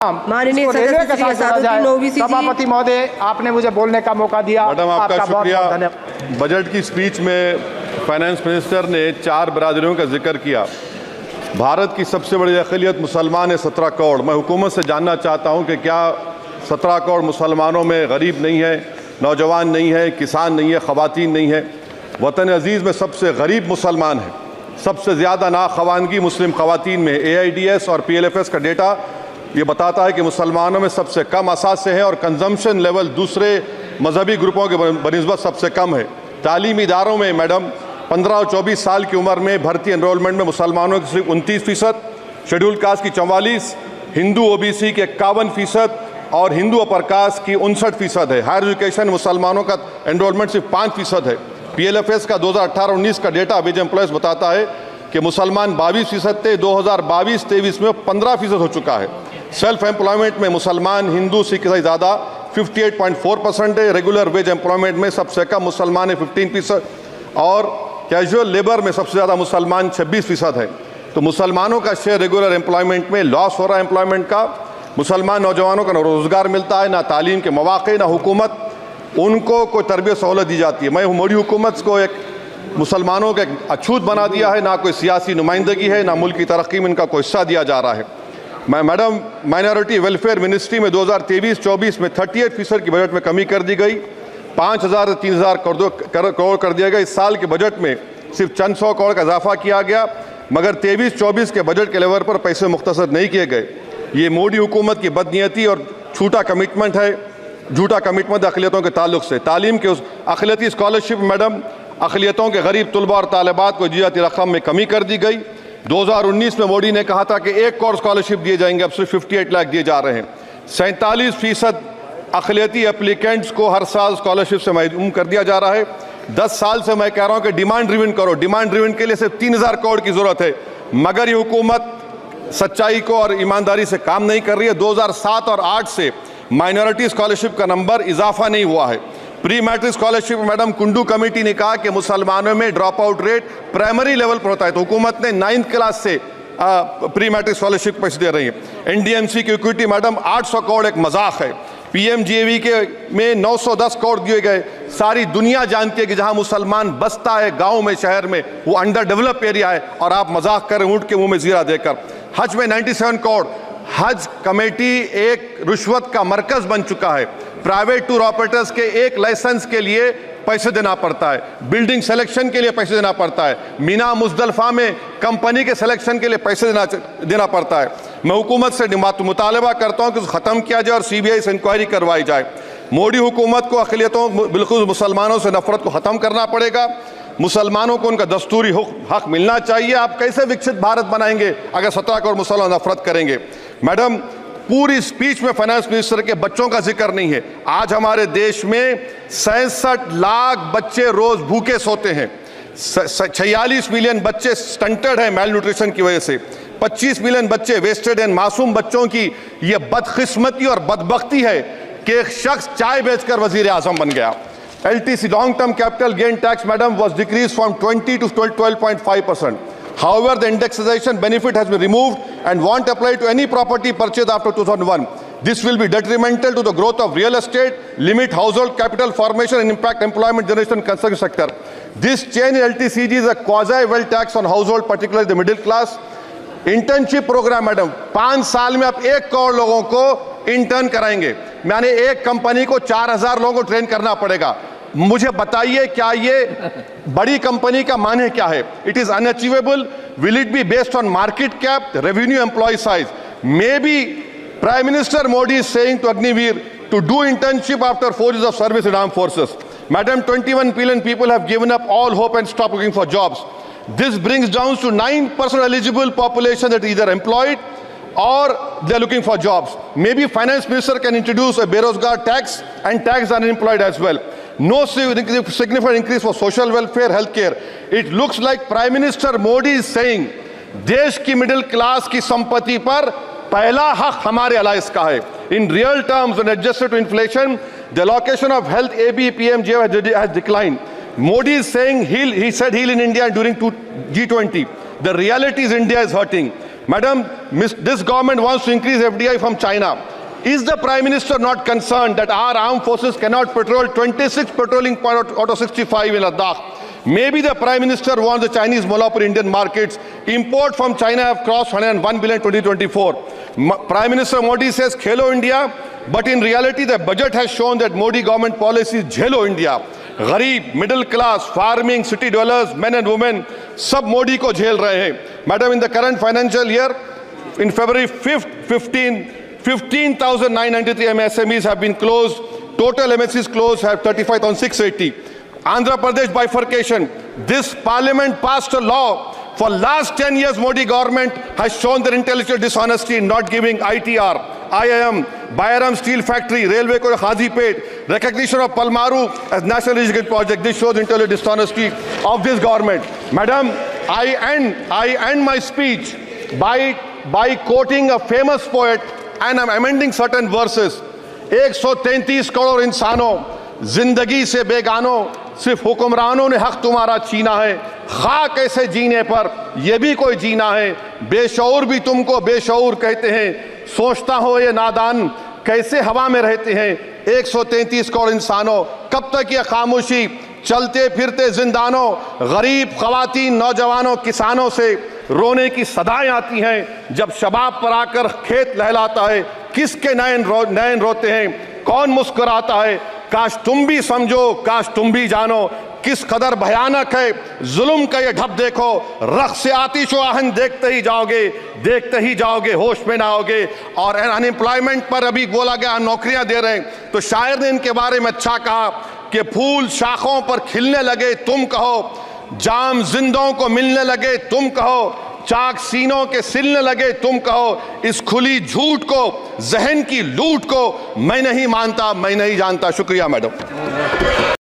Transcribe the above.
माननीय सदस्य श्री असादुद्दीन ओवैसी जी। सभापति महोदय, आपने मुझे बोलने का मौका दिया। मैडम, आपका शुक्रिया। धन्यवाद। बजट की स्पीच में फाइनेंस मिनिस्टर ने 4 बरादरियों का जिक्र किया। भारत की सबसे बड़ी अक़लियत मुसलमान है, 17 करोड़। मैं हुकूमत से जानना चाहता हूं कि क्या 17 करोड़ मुसलमानों में गरीब नहीं है, नौजवान नहीं है, किसान नहीं है, ख़वातीन नहीं है? वतन अजीज़ में सबसे गरीब मुसलमान है, सबसे ज़्यादा नाखवानगी मुस्लिम ख़वातीन में। AIDS और PLFS का डेटा ये बताता है कि मुसलमानों में सबसे कम असासे हैं और कंजम्पशन लेवल दूसरे मजहबी ग्रुपों के बनिस्बत सबसे कम है। तालीमी इदारों में मैडम 15 और 24 साल की उम्र में भर्ती एनरोलमेंट में मुसलमानों की सिर्फ 29%, शेड्यूल कास्ट की 44%, हिंदू OBC के 51% और हिंदू अपर कास्ट की 59% है। हायर एजुकेशन मुसलमानों का एनरोलमेंट सिर्फ 5% है। PLFS का 2018-19 का डेटा वेज एम्प्लॉयज़ बताता है कि मुसलमान 22% थे, 2022-23 में 15% हो चुका है। सेल्फ एम्प्लॉयमेंट में मुसलमान हिंदू सिख से ज़्यादा 58.4% है। रेगुलर वेज एम्प्लॉयमेंट में सबसे कम मुसलमान है 15% और कैजुअल लेबर में सबसे ज़्यादा मुसलमान 26% है। तो मुसलमानों का शेयर रेगुलर एम्प्लॉयमेंट में लॉस हो रहा है एम्प्लॉयमेंट का। मुसलमान नौजवानों का ना रोज़गार मिलता है, ना तालीम के मौक़े, ना हुकूमत उनको कोई तरबियत सहूलत दी जाती है। मैं मोदी हुकूमत को एक मुसलमानों का एक अछूत बना दिया है, ना कोई सियासी नुमाइंदगी है, ना मुल्क की तरक्की में इनका कोई हिस्सा दिया जा रहा है। मैं मैडम माइनॉरिटी वेलफेयर मिनिस्ट्री में 2023-24 में 38% की बजट में कमी कर दी गई, 5,000 से 3,000 करोड़ कर दिया गया। इस साल के बजट में सिर्फ चंद 100 करोड़ का इजाफा किया गया, मगर 23-24 के बजट के लेवल पर पैसे मुख्तसर नहीं किए गए। ये मोदी हुकूमत की बदनीयती और झूठा कमिटमेंट है, झूठा कमिटमेंट अक़लियतों के ताल्लुक से। तालीम के उस अक़लियती स्कॉलरशिप मैडम अक़लियतों के गरीब तलबा और तालिबात को जियाती रकम में कमी कर दी गई। 2019 में मोदी ने कहा था कि 1 करोड़ स्कॉलरशिप दिए जाएंगे, अब सिर्फ 58 लाख दिए जा रहे हैं। 47% अक़लियती एप्लीकेंट्स को हर साल स्कॉलरशिप से महरूम कर दिया जा रहा है। 10 साल से मैं कह रहा हूं कि डिमांड ड्रिवन करो। डिमांड ड्रिवन के लिए सिर्फ 3,000 करोड़ की ज़रूरत है, मगर ये हुकूमत सच्चाई को और ईमानदारी से काम नहीं कर रही है। 2007 और 8 से माइनॉरिटी स्कॉलरशिप का नंबर इजाफा नहीं हुआ है। Pre matric scholarship madam Kundu committee ने कहा कि मुसलमानों में drop out rate primary level पर होता है, तो हुकूमत ने 9th क्लास से प्री मैट्रिक स्कॉलरशिप पैसे दे रही है। NDMC की इक्विटी मैडम 800 करोड़ एक मजाक है। PMGAV के में 910 करोड़ दिए गए। सारी दुनिया जानती है कि जहां मुसलमान बसता है गांव में, शहर में, वो अंडर डेवलप एरिया है और आप मजाक करें ऊँट के मुंह में जीरा देकर। हज में 97 करोड़। हज कमेटी एक रुश्वत का मरकज बन चुका है। प्राइवेट टूर ऑपरेटर्स के एक लाइसेंस के लिए पैसे देना पड़ता है, बिल्डिंग सिलेक्शन के लिए पैसे देना पड़ता है, मीना मुजदलफा में कंपनी के सिलेक्शन के लिए पैसे देना पड़ता है। मैं हुकूमत से मुतालबा करता हूं कि ख़त्म किया जाए और CBI से इंक्वायरी करवाई जाए। मोदी हुकूमत को अक़लियतों बिल्कुल मुसलमानों से नफरत को ख़त्म करना पड़ेगा। मुसलमानों को उनका दस्तूरी हक मिलना चाहिए। आप कैसे विकसित भारत बनाएंगे अगर 17 करोड़ मुसलमान नफरत करेंगे? मैडम, पूरी स्पीच में फाइनेंस मिनिस्टर के बच्चों का जिक्र नहीं है। आज हमारे देश में 66 लाख बच्चे रोज भूखे सोते हैं। 46 मिलियन बच्चे स्टंटेड हैं मेल न्यूट्रिशन की वजह से। 25 मिलियन बच्चे वेस्टेड हैं। मासूम बच्चों की यह बदकिस्मती और बदबख्ती है कि एक शख्स चाय बेचकर वजीर आजम बन गया। LTC long term capital gain tax madam was decreased from 20 to 12.5%. However, the indexation benefit has been removed and won't apply to any property purchased after 2001. This will be detrimental to the growth of real estate, limit household capital formation and impact employment generation in construction sector. This change in LTCG is a quasi-wealth tax on household, particularly the middle class. Internship program madam 5 साल में आप 1 करोड़ लोगों को intern कराएंगे, यानी एक company को 4,000 लोगों को ट्रेन करना पड़ेगा। मुझे बताइए क्या ये बड़ी कंपनी का माने क्या है? It is unachievable. Will it be based on market cap, revenue, employ size? May be prime minister Modi is saying to Agniveer to do internship after 4 years of service in armed forces. Madam, 21 billion people have given up all hope and stopped looking for jobs. This brings down to 9% eligible population that is either employed or they are looking for jobs. Maybe finance minister can introduce a Berozgar tax and tax unemployed as well. No significant increase for social welfare, healthcare. It looks like Prime Minister Modi is saying देश की middle class की संपत्ति पर पहला हक हमारे alliance का है. In real terms, when adjusted to inflation, the allocation of health ABPMJ has declined. Modi is saying he said heal in India during G20. The reality is India is hurting. Madam, this government wants to increase FDI from China. Is the Prime Minister not concerned that our armed forces cannot patrol 26 patrolling points out of 65 in Ladakh? Maybe the Prime Minister wants the Chinese monopoly Indian markets. Import from China have crossed 101 billion 2024. Prime Minister Modi says Khelo India, but in reality the budget has shown that Modi government policy is Jhelo India. गरीब, middle class, farming, city developers, men and women सब मोदी को झेल रहे हैं. Madam, in the current financial year, in February 5th, 15,993 MSMEs have been closed. Total MSCs closed have 35,680. Andhra Pradesh bifurcation. This parliament passed a law. For last 10 years, Modi government has shown their intellectual dishonesty in not giving ITR, IIM, Bayaram Steel Factory, Railway Corridor Hazipet, recognition of Palmaru as national irrigation project. This shows intellectual dishonesty of this government. Madam, I end my speech by quoting a famous poet, and I'm amending certain verses. 133 crore इंसानों, जिंदगी से बेगानों, सिर्फ हुक्मरानों ने हक तुम्हारा छीना है. खाक ऐसे जीने पर यह भी कोई जीना है. बेशऊर भी तुमको बेशऊर कहते हैं. सोचता हो ये नादान कैसे हवा में रहते हैं. 133 करोड़ इंसानों, कब तक ये खामोशी? चलते फिरते जिंदानों, गरीब खवातीन, नौजवानों, किसानों से रोने की सदाएं आती हैं. जब शबाब पर आकर खेत लहलाता है, किसके नयन रोते हैं, कौन मुस्कुराता है? काश तुम भी समझो, काश तुम भी जानो किस कदर भयानक है जुल्म का ये ढब. देखो रख से आतिश आहन देखते ही जाओगे, होश में ना आओगे. और अनएम्प्लॉयमेंट पर अभी बोला गया नौकरियां दे रहे हैं, तो शायर ने इनके बारे में अच्छा कहा कि फूल शाखों पर खिलने लगे तुम कहो, जाम जिंदों को मिलने लगे तुम कहो, चाक सीनों के सिलने लगे तुम कहो. इस खुली झूठ को, जहन की लूट को मैं नहीं मानता, मैं नहीं जानता. शुक्रिया मैडम.